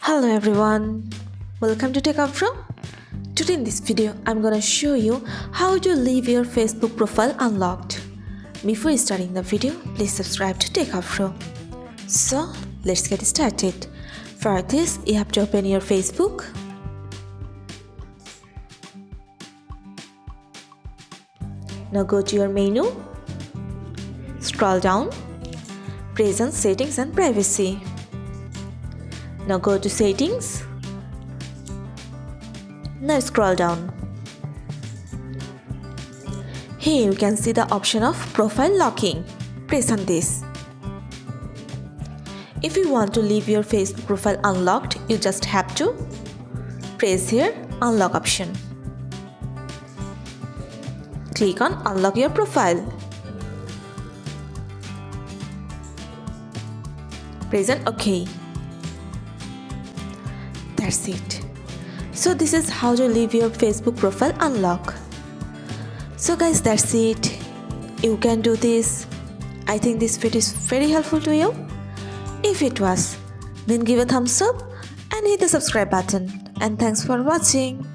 Hello everyone, welcome to Techavro. Today in this video, I'm gonna show you how to leave your Facebook profile unlocked. Before starting the video, please subscribe to Techavro. So, let's get started. For this, you have to open your Facebook. Now go to your menu, scroll down, press on Settings and Privacy. Now go to Settings. Now scroll down. Here you can see the option of Profile Locking. Press on this. If you want to leave your Facebook profile unlocked, you just have to press here Unlock option. Click on Unlock your profile. Press on OK. That's it. So this is how to leave your Facebook profile unlocked. So guys, that's it. You can do this. I think this video is very helpful to you. If it was, then give a thumbs up and hit the subscribe button. And thanks for watching.